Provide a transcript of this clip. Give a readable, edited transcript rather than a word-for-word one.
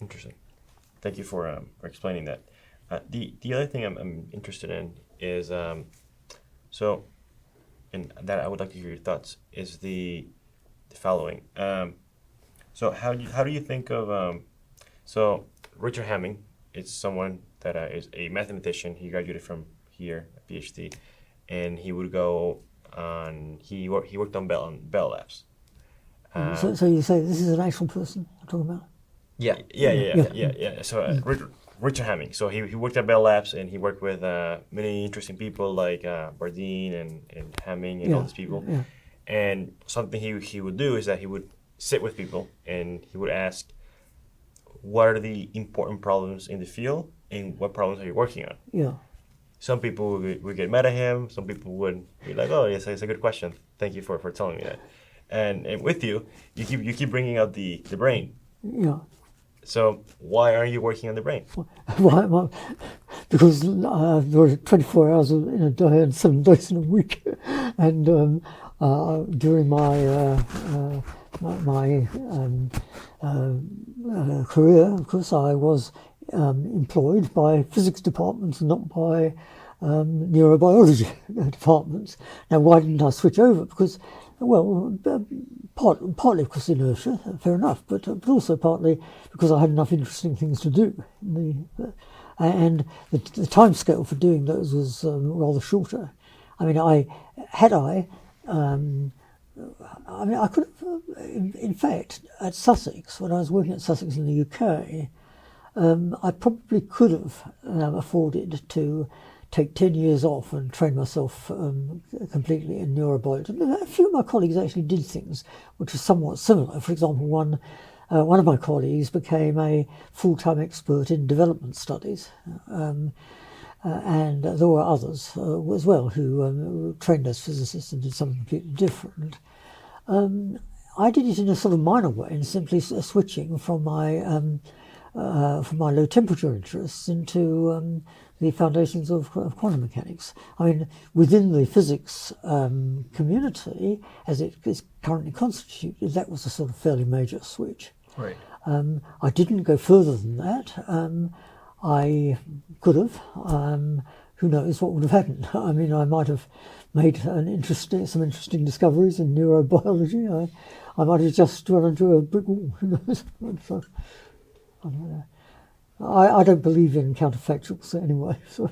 Interesting. Thank you for explaining that. The other thing I'm interested in is and that I would like to hear your thoughts is the following. So how do you think of so Richard Hamming? It's someone that is a mathematician. He graduated from here, a PhD, and he would go on. He worked on Bell Labs. So you say this is an actual person I'm talking about? Yeah. So Richard Hamming. So he worked at Bell Labs, and he worked with many interesting people like Bardeen and Hamming and all these people. Yeah. And something he would do is that he would sit with people and he would ask, what are the important problems in the field and what problems are you working on? Yeah. Some people would get mad at him. Some people would be like, "Oh, yes, it's a good question. Thank you for telling me that." And with you keep bringing out the brain. Yeah. So why aren't you working on the brain? Why? Because there were 24 hours in a day and 7 days in a week, and during my career, of course, I was employed by physics departments, not by neurobiology departments. Now, why didn't I switch over? Because, well, partly because inertia, fair enough, but also partly because I had enough interesting things to do. And the time scale for doing those was rather shorter. I mean, I could have, in fact, at Sussex, when I was working at Sussex in the UK, I probably could have afforded to take 10 years off and train myself completely in neurobiology. A few of my colleagues actually did things which are somewhat similar. For example, one of my colleagues became a full-time expert in development studies, and there were others as well who trained as physicists and did something completely different. I did it in a sort of minor way, and simply switching from my low temperature interests into the foundations of quantum mechanics. I mean, within the physics community, as it is currently constituted, that was a sort of fairly major switch. Right. I didn't go further than that. I could have. Who knows what would have happened? I mean, I might have made some interesting discoveries in neurobiology. I might have just run into a brick wall. Who knows? So, I don't know. I don't believe in counterfactuals anyway. So.